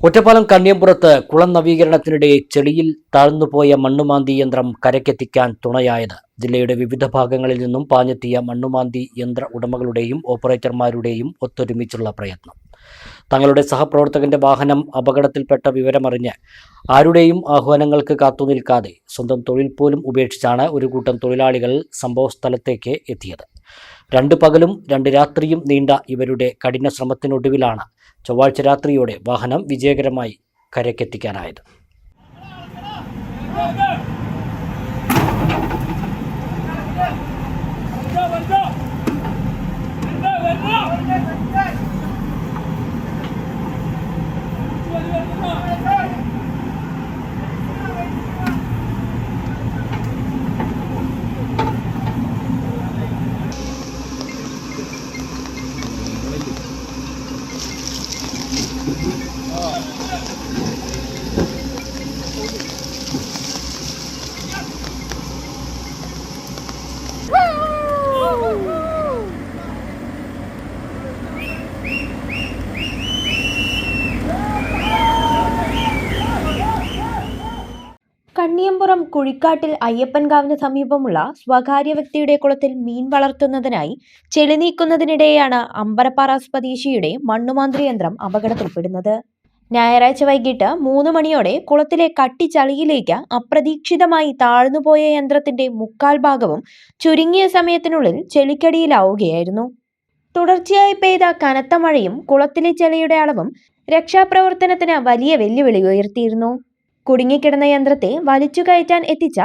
ഒറ്റപ്പാലം കണ്ണിയമ്പുറത്ത് കുളം നവീകരണത്തിനിടെ ചെളിയിൽ താഴ്ന്നുപോയ മണ്ണുമാന്തി യന്ത്രം കരക്കെത്തിക്കാൻ തുണയായത് ജില്ലയുടെ വിവിധ ഭാഗങ്ങളിൽ നിന്നും പാഞ്ഞെത്തിയ മണ്ണുമാന്തി യന്ത്ര ഉടമകളുടെയും ഓപ്പറേറ്റർമാരുടെയും ഒത്തൊരുമിച്ചുള്ള പ്രയത്നം. തങ്ങളുടെ സഹപ്രവർത്തകന്റെ വാഹനം അപകടത്തിൽപ്പെട്ട വിവരമറിഞ്ഞ് ആരുടെയും ആഹ്വാനങ്ങൾക്ക് കാത്തുനിൽക്കാതെ സ്വന്തം തൊഴിൽ പോലും ഉപേക്ഷിച്ചാണ് ഒരു കൂട്ടം തൊഴിലാളികൾ സംഭവസ്ഥലത്തേക്ക് എത്തിയത്. 2 പകലും 2 രാത്രിയും നീണ്ട ഇവരുടെ കഠിന ശ്രമത്തിനൊടുവിലാണ് ചൊവ്വാഴ്ച രാത്രിയോടെ വാഹനം വിജയകരമായി കരക്കെത്തിക്കാനായത്. കണ്ണിയമ്പുറം കുഴിക്കാട്ടിൽ അയ്യപ്പൻകാവിന് സമീപമുള്ള സ്വകാര്യ വ്യക്തിയുടെ കുളത്തിൽ മീൻ വളർത്തുന്നതിനായി ചെളി നീക്കുന്നതിനിടെയാണ് അമ്പലപ്പാറ സ്വദേശിയുടെ മണ്ണുമാന്തി യന്ത്രം അപകടത്തിൽപ്പെടുന്നത്. ഞായറാഴ്ച വൈകിട്ട് 3 മണിയോടെ കുളത്തിലെ കട്ടിച്ചളിയിലേക്ക് അപ്രതീക്ഷിതമായി താഴ്ന്നുപോയ യന്ത്രത്തിന്റെ 1/4 ഭാഗവും ചുരുങ്ങിയ സമയത്തിനുള്ളിൽ ചെളിക്കടിയിലാവുകയായിരുന്നു. തുടർച്ചയായി പെയ്ത കനത്ത മഴയും കുളത്തിലെ ചെളിയുടെ അളവും രക്ഷാപ്രവർത്തനത്തിന് വലിയ വെല്ലുവിളി ഉയർത്തിയിരുന്നു. കുടുങ്ങിക്കിടന്ന യന്ത്രത്തെ വലിച്ചു കയറ്റാൻ എത്തിച്ച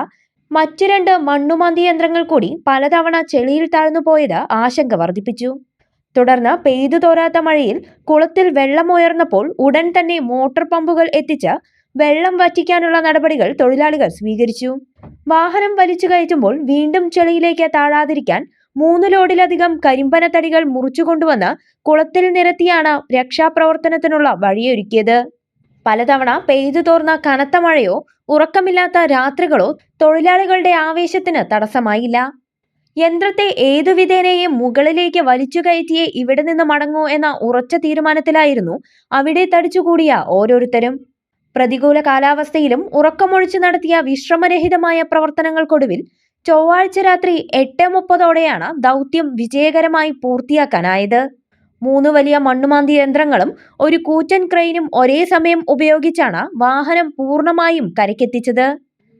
മറ്റു 2 മണ്ണുമാന്തി യന്ത്രങ്ങൾ കൂടി പലതവണ ചെളിയിൽ താഴ്ന്നുപോയത് ആശങ്ക വർദ്ധിപ്പിച്ചു. തുടർന്ന് പെയ്തു തോരാത്ത മഴയിൽ കുളത്തിൽ വെള്ളം ഉയർന്നപ്പോൾ ഉടൻ തന്നെ മോട്ടോർ പമ്പുകൾ എത്തിച്ച് വെള്ളം വറ്റിക്കാനുള്ള നടപടികൾ തൊഴിലാളികൾ സ്വീകരിച്ചു. വാഹനം വലിച്ചു കയറ്റുമ്പോൾ വീണ്ടും ചെളിയിലേക്ക് താഴാതിരിക്കാൻ 3 ലോഡിലധികം കരിമ്പനത്തടികൾ മുറിച്ചുകൊണ്ടുവന്ന് കുളത്തിൽ നിരത്തിയാണ് രക്ഷാപ്രവർത്തനത്തിനുള്ള വഴിയൊരുക്കിയത്. പലതവണ പെയ്തു തോർന്ന കനത്ത മഴയോ ഉറക്കമില്ലാത്ത രാത്രികളോ തൊഴിലാളികളുടെ ആവേശത്തിന് തടസ്സമായില്ല. യന്ത്രത്തെ ഏതു വിധേനയും മുകളിലേക്ക് വലിച്ചു കയറ്റിയേ ഇവിടെ നിന്ന് മടങ്ങൂ എന്ന ഉറച്ച തീരുമാനത്തിലായിരുന്നു അവിടെ തടിച്ചുകൂടിയ ഓരോരുത്തരും. പ്രതികൂല കാലാവസ്ഥയിലും ഉറക്കമൊഴിച്ചു നടത്തിയ വിശ്രമരഹിതമായ പ്രവർത്തനങ്ങൾക്കൊടുവിൽ ചൊവ്വാഴ്ച രാത്രി 8:30ഓടെയാണ് ദൗത്യം വിജയകരമായി പൂർത്തിയാക്കാനായത്. 3 വലിയ മണ്ണുമാന്തി യന്ത്രങ്ങളും ഒരു കൂറ്റൻ ക്രെയിനും ഒരേ സമയം ഉപയോഗിച്ചാണ് വാഹനം പൂർണ്ണമായും കരക്കെത്തിച്ചത്.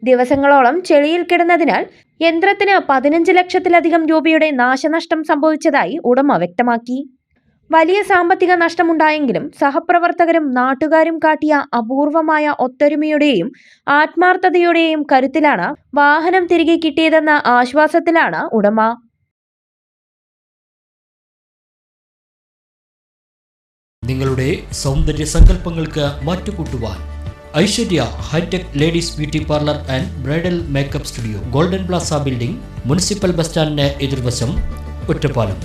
ദിവസങ്ങളോളം ചെളിയിൽ കിടന്നതിനാൽ യന്ത്രത്തിന് 15 ലക്ഷത്തിലധികം രൂപയുടെ നാശനഷ്ടം സംഭവിച്ചതായി ഉടമ വ്യക്തമാക്കി. വലിയ സാമ്പത്തിക നഷ്ടമുണ്ടായെങ്കിലും സഹപ്രവർത്തകരും നാട്ടുകാരും കാട്ടിയ അപൂർവമായ ഒത്തൊരുമയുടെയും ആത്മാർത്ഥതയുടെയും കരുത്തിലാണ് വാഹനം തിരികെ കിട്ടിയതെന്ന ആശ്വാസത്തിലാണ് ഉടമ. നിങ്ങളുടെ സൗന്ദര്യ സങ്കല്പങ്ങൾക്ക് മാറ്റുകൂട്ടുവാൻ Aishwarya hi-tech ladies beauty parlour and bridal makeup studio, Golden Plaza building, municipal bus സ്റ്റാൻഡിന് എതിർവശം, ഒറ്റപ്പാലം.